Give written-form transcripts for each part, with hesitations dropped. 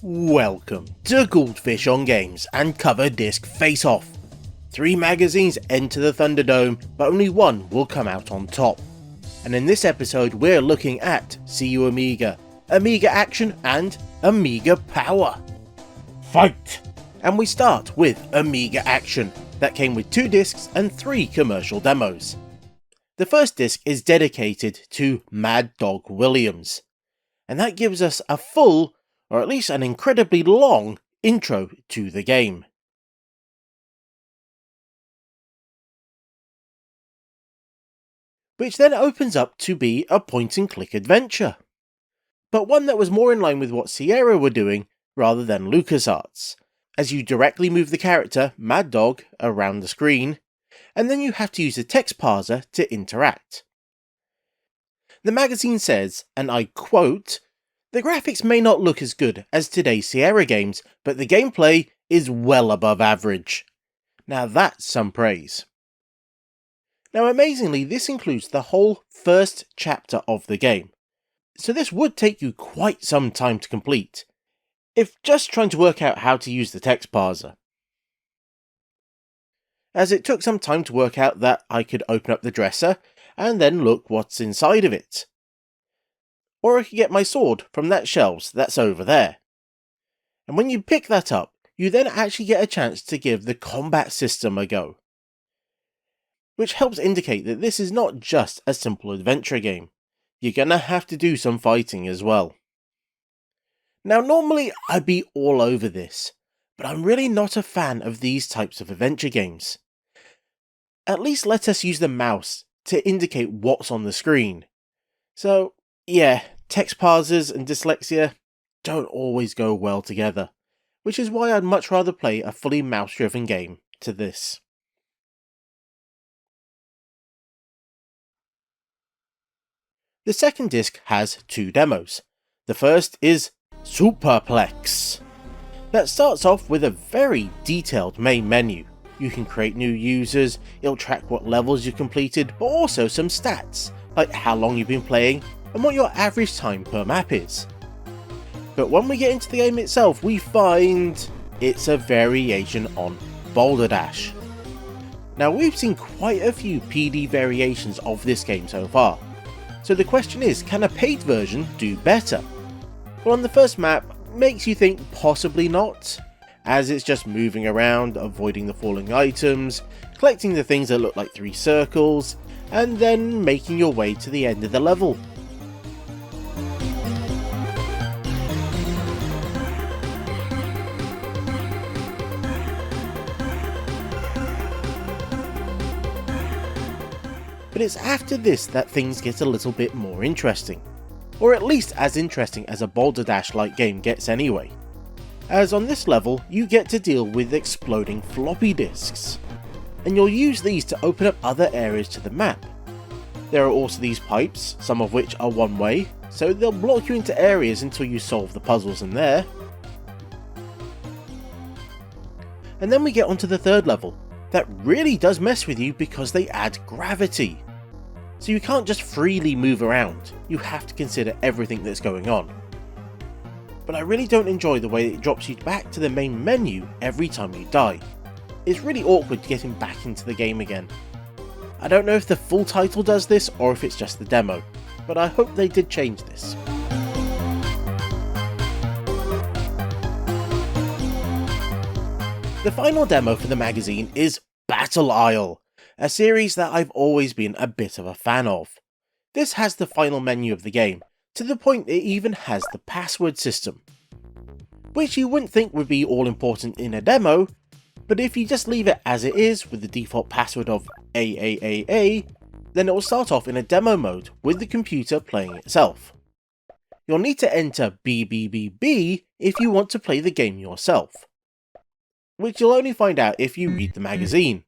Welcome to Goldfish on Games and Cover Disc Face Off. 3 magazines enter the Thunderdome, but only one will come out on top. And in this episode we're looking at CU Amiga, Amiga Action and Amiga Power. Fight! And we start with Amiga Action, that came with 2 discs and 3 commercial demos. The first disc is dedicated to Mad Dog Williams, and that gives us a full, or at least an incredibly long, intro to the game. Which then opens up to be a point-and-click adventure, but one that was more in line with what Sierra were doing rather than LucasArts, as you directly move the character, Mad Dog, around the screen, and then you have to use the text parser to interact. The magazine says, and I quote, "The graphics may not look as good as today's Sierra games, but the gameplay is well above average." Now that's some praise. Now amazingly, this includes the whole first chapter of the game, so this would take you quite some time to complete, if just trying to work out how to use the text parser, as it took some time to work out that I could open up the dresser and then look what's inside of it. Or I could get my sword from that shelves that's over there. And when you pick that up, you then actually get a chance to give the combat system a go, which helps indicate that this is not just a simple adventure game. You're gonna have to do some fighting as well. Now normally I'd be all over this, but I'm really not a fan of these types of adventure games. At least let us use the mouse to indicate what's on the screen. So yeah, text parsers and dyslexia don't always go well together, which is why I'd much rather play a fully mouse-driven game to this. The second disc has 2 demos. The first is Superplex. That starts off with a very detailed main menu. You can create new users, it'll track what levels you've completed, but also some stats, like how long you've been playing and what your average time per map is. But when we get into the game itself, we find it's a variation on Boulder Dash. Now we've seen quite a few PD variations of this game so far, so the question is, can a paid version do better? Well, on the first map, makes you think possibly not, as it's just moving around, avoiding the falling items, collecting the things that look like 3 circles, and then making your way to the end of the level. But it's after this that things get a little bit more interesting, or at least as interesting as a Boulder Dash-like game gets anyway, as on this level you get to deal with exploding floppy disks, and you'll use these to open up other areas to the map. There are also these pipes, some of which are one way, so they'll block you into areas until you solve the puzzles in there. And then we get onto the third level, that really does mess with you because they add gravity. So you can't just freely move around, you have to consider everything that's going on. But I really don't enjoy the way it drops you back to the main menu every time you die. It's really awkward getting back into the game again. I don't know if the full title does this or if it's just the demo, but I hope they did change this. The final demo for the magazine is Battle Isle, a series that I've always been a bit of a fan of. This has the final menu of the game, to the point it even has the password system, which you wouldn't think would be all important in a demo, but if you just leave it as it is with the default password of AAAA, then it will start off in a demo mode with the computer playing itself. You'll need to enter BBBB if you want to play the game yourself, which you'll only find out if you read the magazine.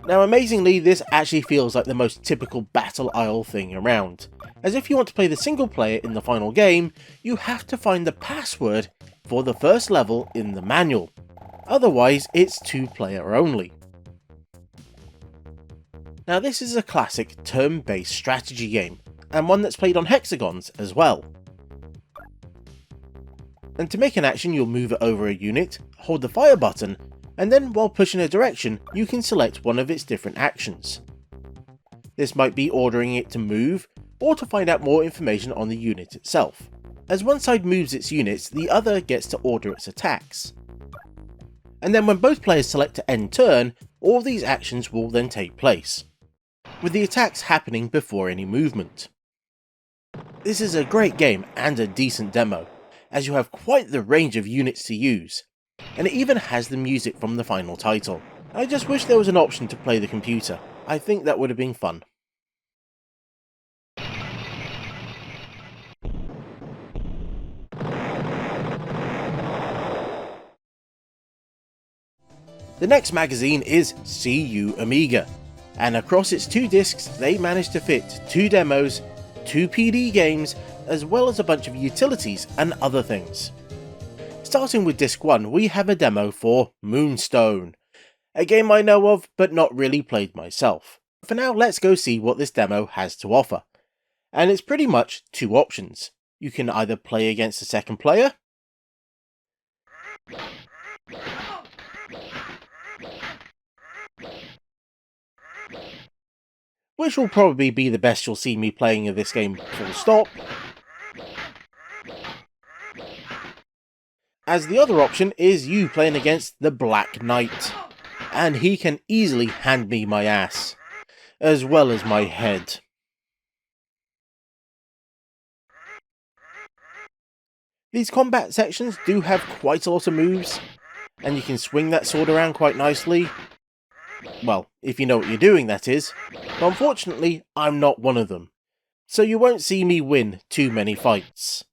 Now amazingly, this actually feels like the most typical Battle Isle thing around, as if you want to play the single player in the final game, you have to find the password for the first level in the manual, otherwise it's 2-player only. Now this is a classic turn-based strategy game, and one that's played on hexagons as well. And to make an action, you'll move it over a unit, hold the fire button, and then while pushing a direction, you can select one of its different actions. This might be ordering it to move, or to find out more information on the unit itself. As one side moves its units, the other gets to order its attacks. And then when both players select to end turn, all these actions will then take place, with the attacks happening before any movement. This is a great game and a decent demo, as you have quite the range of units to use, and it even has the music from the final title. I just wish there was an option to play the computer. I think that would have been fun. The next magazine is CU Amiga, and across its 2 discs they managed to fit 2 demos, 2 PD games, as well as a bunch of utilities and other things. Starting with disc 1, we have a demo for Moonstone, a game I know of but not really played myself. For now, let's go see what this demo has to offer, and it's pretty much 2 options. You can either play against a second player, which will probably be the best you'll see me playing of this game full stop, as the other option is you playing against the Black Knight, and he can easily hand me my ass, as well as my head. These combat sections do have quite a lot of moves, and you can swing that sword around quite nicely. Well, if you know what you're doing, that is. But unfortunately, I'm not one of them, so you won't see me win too many fights.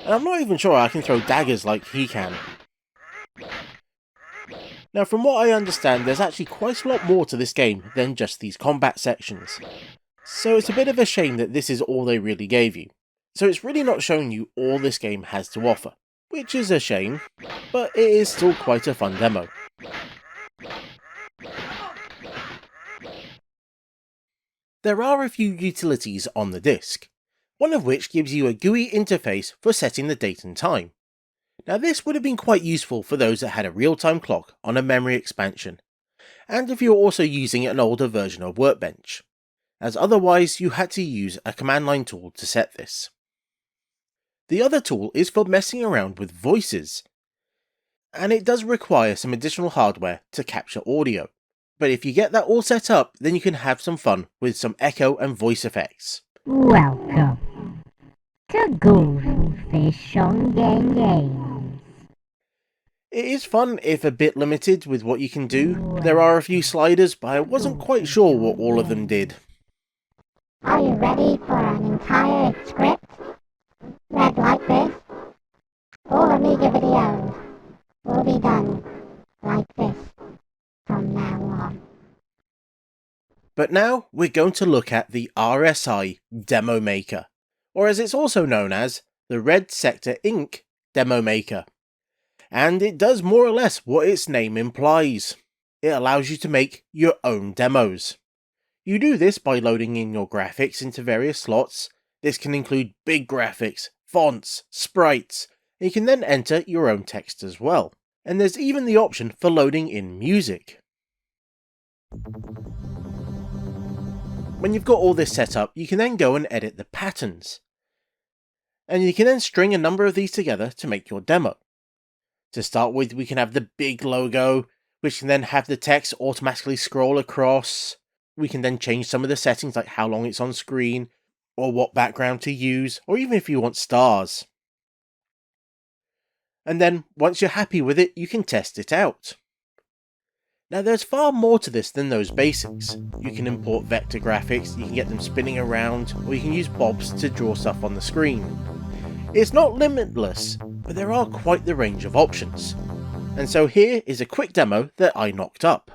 And I'm not even sure I can throw daggers like he can. Now, from what I understand, there's actually quite a lot more to this game than just these combat sections. So it's a bit of a shame that this is all they really gave you. So it's really not showing you all this game has to offer, which is a shame, but it is still quite a fun demo. There are a few utilities on the disc, one of which gives you a GUI interface for setting the date and time. Now this would have been quite useful for those that had a real-time clock on a memory expansion, and if you were also using an older version of Workbench, as otherwise you had to use a command line tool to set this. The other tool is for messing around with voices, and it does require some additional hardware to capture audio. But if you get that all set up, then you can have some fun with some echo and voice effects. Welcome to Goldfish on Games. It is fun, if a bit limited with what you can do. There are a few sliders, but I wasn't quite sure what all of them did. Are you ready for an entire script read like this? All Amiga videos will be done like this from now on. But now we're going to look at the RSI Demo Maker, or as it's also known as, the Red Sector Inc. Demo Maker. And it does more or less what its name implies. It allows you to make your own demos. You do this by loading in your graphics into various slots. This can include big graphics, fonts, sprites, and you can then enter your own text as well. And there's even the option for loading in music. When you've got all this set up, you can then go and edit the patterns. And you can then string a number of these together to make your demo. To start with, we can have the big logo, which can then have the text automatically scroll across. We can then change some of the settings, like how long it's on screen, or what background to use, or even if you want stars. And then, once you're happy with it, you can test it out. Now there's far more to this than those basics. You can import vector graphics, you can get them spinning around, or you can use blobs to draw stuff on the screen. It's not limitless, but there are quite the range of options. And so here is a quick demo that I knocked up.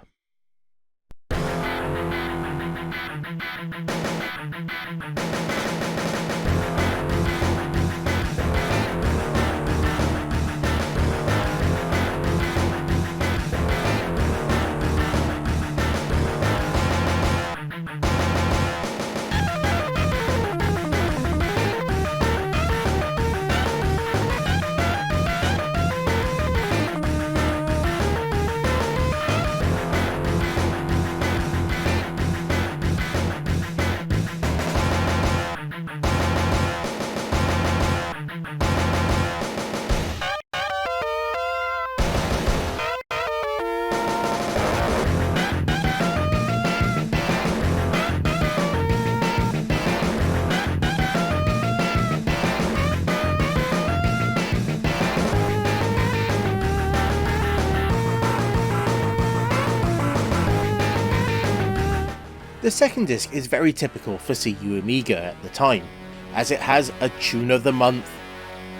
The second disc is very typical for CU Amiga at the time, as it has a tune of the month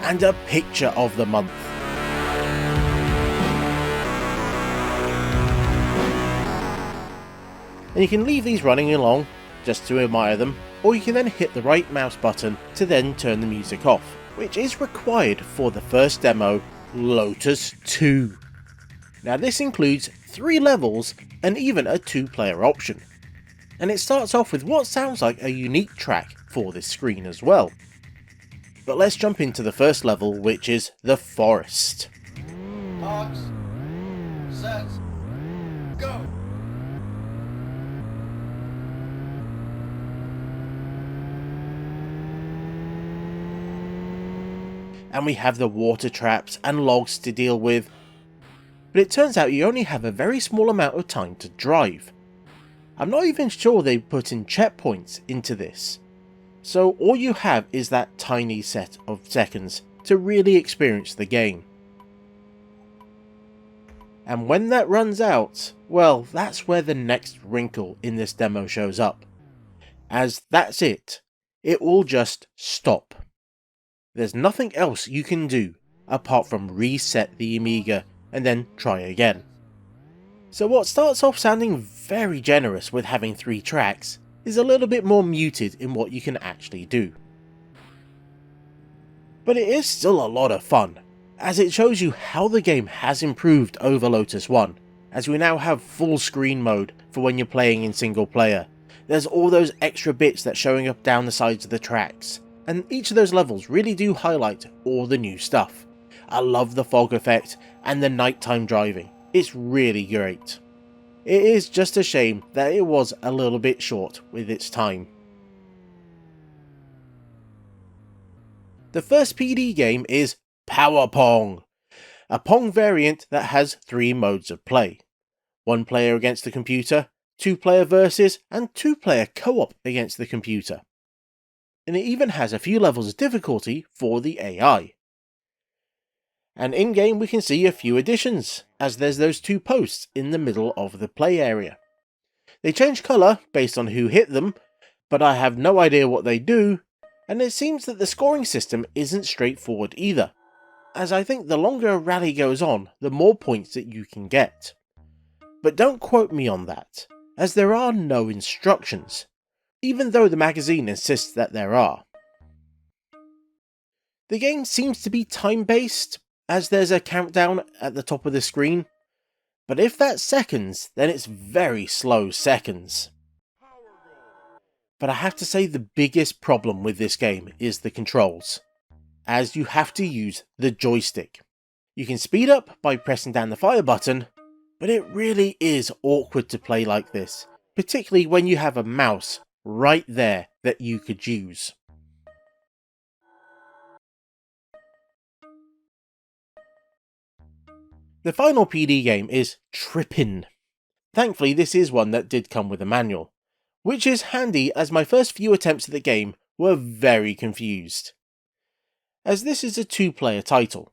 and a picture of the month. And you can leave these running along just to admire them, or you can then hit the right mouse button to then turn the music off, which is required for the first demo, Lotus 2. Now this includes 3 levels and even a 2-player option, and it starts off with what sounds like a unique track for this screen as well. But let's jump into the first level, which is the forest. Box, set, go! And we have the water traps and logs to deal with, but it turns out you only have a very small amount of time to drive. I'm not even sure they put in checkpoints into this, so all you have is that tiny set of seconds to really experience the game. And when that runs out, well, that's where the next wrinkle in this demo shows up, as that's it. It will just stop. There's nothing else you can do apart from reset the Amiga and then try again. So what starts off sounding very generous with having 3 tracks is a little bit more muted in what you can actually do. But it is still a lot of fun, as it shows you how the game has improved over Lotus 1, as we now have full screen mode for when you're playing in single player. There's all those extra bits that's showing up down the sides of the tracks, and each of those levels really do highlight all the new stuff. I love the fog effect and the nighttime driving, it's really great. It is just a shame that it was a little bit short with its time. The first PD game is Power Pong, a Pong variant that has 3 modes of play. 1 player against the computer, 2 player versus, and 2 player co-op against the computer. And it even has a few levels of difficulty for the AI. And in game we can see a few additions, as there's those 2 posts in the middle of the play area. They change colour based on who hit them, but I have no idea what they do, and it seems that the scoring system isn't straightforward either, as I think the longer a rally goes on, the more points that you can get. But don't quote me on that, as there are no instructions, even though the magazine insists that there are. The game seems to be time-based, as there's a countdown at the top of the screen, but if that's seconds, then it's very slow seconds. But I have to say the biggest problem with this game is the controls, as you have to use the joystick. You can speed up by pressing down the fire button, but it really is awkward to play like this, particularly when you have a mouse right there that you could use. The final PD game is Trippin'. Thankfully this is one that did come with a manual, which is handy as my first few attempts at the game were very confused. As this is a 2-player title,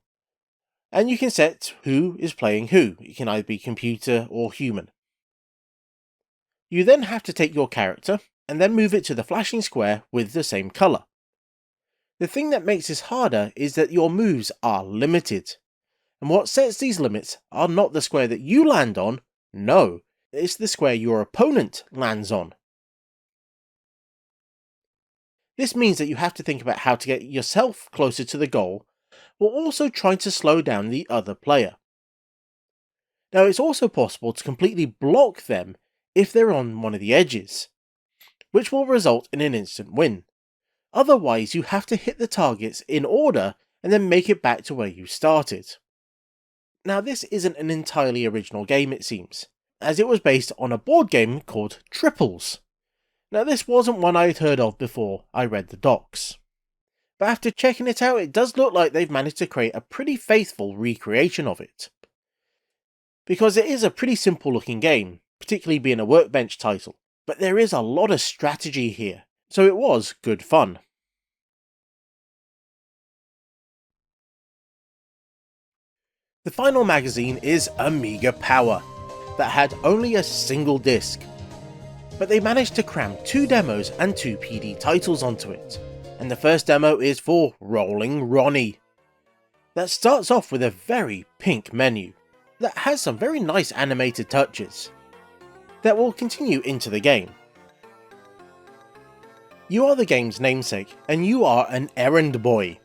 and you can set who is playing who. It can either be computer or human. You then have to take your character and then move it to the flashing square with the same colour. The thing that makes this harder is that your moves are limited, and what sets these limits are not the square that you land on, no, it's the square your opponent lands on. This means that you have to think about how to get yourself closer to the goal, while also trying to slow down the other player. Now it's also possible to completely block them if they're on one of the edges, which will result in an instant win. Otherwise you have to hit the targets in order and then make it back to where you started. Now this isn't an entirely original game it seems, as it was based on a board game called Triples. Now this wasn't one I had heard of before I read the docs, but after checking it out it does look like they've managed to create a pretty faithful recreation of it. Because it is a pretty simple looking game, particularly being a workbench title, but there is a lot of strategy here, so it was good fun. The final magazine is Amiga Power, that had only a single disc. but they managed to cram 2 demos and 2 PD titles onto it, and the first demo is for Rolling Ronnie. That starts off with a very pink menu, that has some very nice animated touches, that will continue into the game. You are the game's namesake, and you are an errand boy,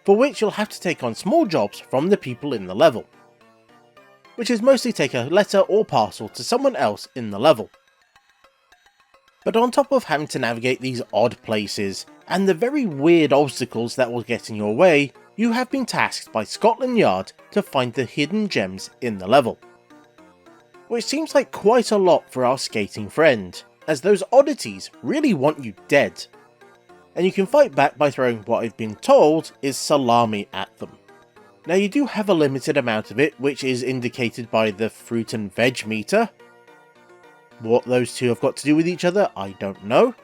for which you'll have to take on small jobs from the people in the level, which is mostly take a letter or parcel to someone else in the level. But on top of having to navigate these odd places, and the very weird obstacles that will get in your way, you have been tasked by Scotland Yard to find the hidden gems in the level. Which seems like quite a lot for our skating friend, as those oddities really want you dead. And you can fight back by throwing what I've been told is salami at them. Now you do have a limited amount of it, which is indicated by the fruit and veg meter. What those two have got to do with each other, I don't know.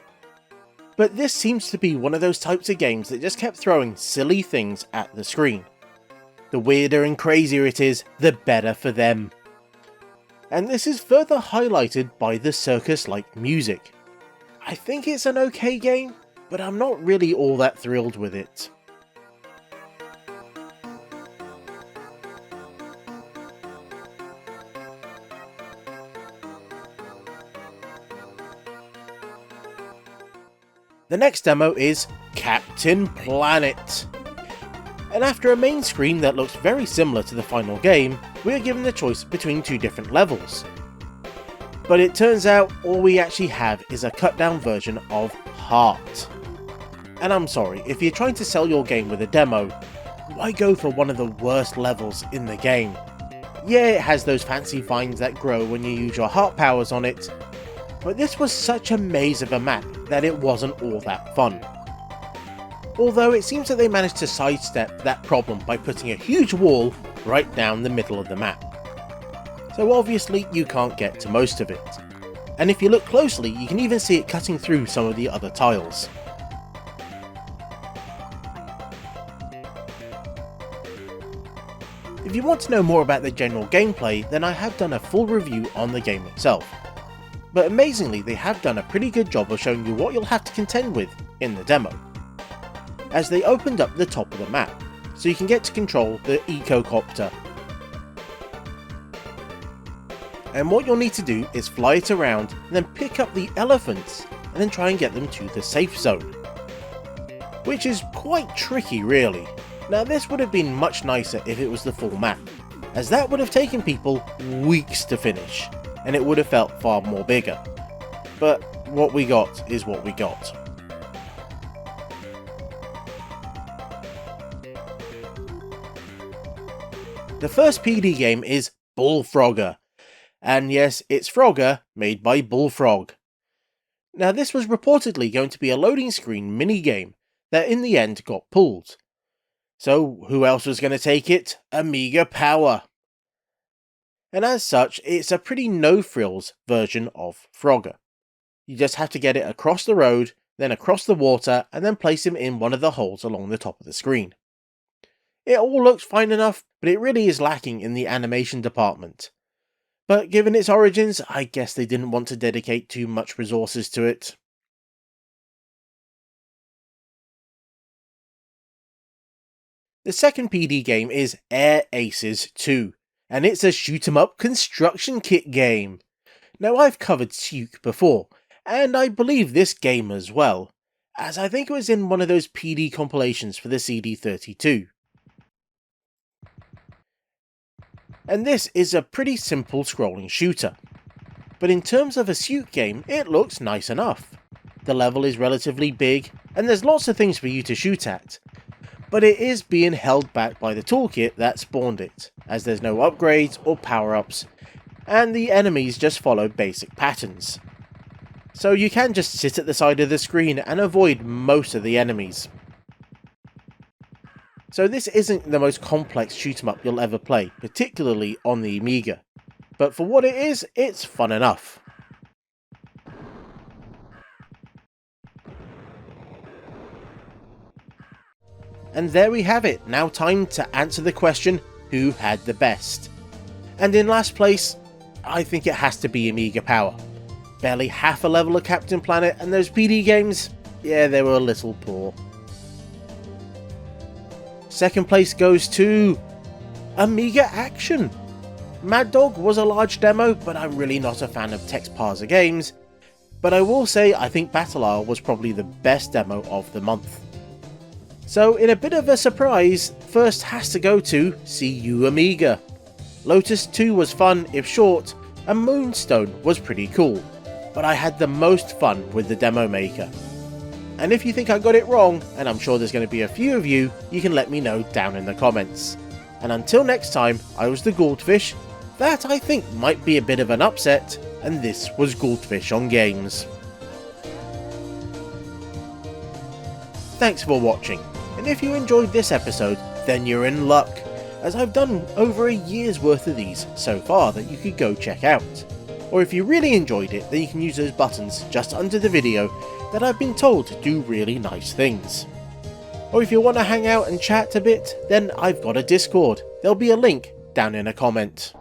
But this seems to be one of those types of games that just kept throwing silly things at the screen. The weirder and crazier it is, the better for them. And this is further highlighted by the circus-like music. I think it's an okay game, but I'm not really all that thrilled with it. The next demo is Captain Planet. And after a main screen that looks very similar to the final game, we are given the choice between 2 different levels. But it turns out all we actually have is a cut down version of Heart. And I'm sorry, if you're trying to sell your game with a demo, why go for one of the worst levels in the game? Yeah, it has those fancy vines that grow when you use your heart powers on it, but this was such a maze of a map that it wasn't all that fun. Although it seems that they managed to sidestep that problem by putting a huge wall right down the middle of the map. So obviously you can't get to most of it. And if you look closely, you can even see it cutting through some of the other tiles. If you want to know more about the general gameplay, then I have done a full review on the game itself. But amazingly, they have done a pretty good job of showing you what you'll have to contend with in the demo, as they opened up the top of the map, so you can get to control the ecocopter. And what you'll need to do is fly it around and then pick up the elephants and then try and get them to the safe zone. Which is quite tricky really. Now this would have been much nicer if it was the full map, as that would have taken people weeks to finish, and it would have felt far more bigger. But what we got is what we got. The first PD game is Bullfrogger, and yes, it's Frogger made by Bullfrog. Now this was reportedly going to be a loading screen mini-game that in the end got pulled. So who else was going to take it? Amiga Power. And as such, it's a pretty no-frills version of Frogger. You just have to get it across the road, then across the water, and then place him in one of the holes along the top of the screen. It all looks fine enough, but it really is lacking in the animation department. But given its origins, I guess they didn't want to dedicate too much resources to it. The second PD game is Air Aces 2, and it's a shoot-'em-up construction kit game. Now I've covered Suke before, and I believe this game as well, as I think it was in one of those PD compilations for the CD32. And this is a pretty simple scrolling shooter, but in terms of a Suke game, it looks nice enough. The level is relatively big, and there's lots of things for you to shoot at, but it is being held back by the toolkit that spawned it, as there's no upgrades or power-ups, and the enemies just follow basic patterns. So you can just sit at the side of the screen and avoid most of the enemies. So this isn't the most complex shoot-'em-up you'll ever play, particularly on the Amiga, but for what it is, it's fun enough. And there we have it, now time to answer the question, who had the best? And in last place, I think it has to be Amiga Power. barely half a level of Captain Planet, and those PD games, yeah, they were a little poor. Second place goes to Amiga Action. Mad Dog was a large demo, but I'm really not a fan of text parser games. But I will say I think Battle Isle was probably the best demo of the month. So in a bit of a surprise, first has to go to See You Amiga. Lotus 2 was fun if short, and Moonstone was pretty cool, but I had the most fun with the demo maker. And if you think I got it wrong, and I'm sure there's going to be a few of you, you can let me know down in the comments. And until next time, I was the Goldfish. That I think might be a bit of an upset, and this was Goldfish on Games. Thanks for watching, and if you enjoyed this episode, then you're in luck, as I've done over a year's worth of these so far that you could go check out. Or if you really enjoyed it, then you can use those buttons just under the video that I've been told to do really nice things. Or if you want to hang out and chat a bit, then I've got a Discord. There'll be a link down in a comment.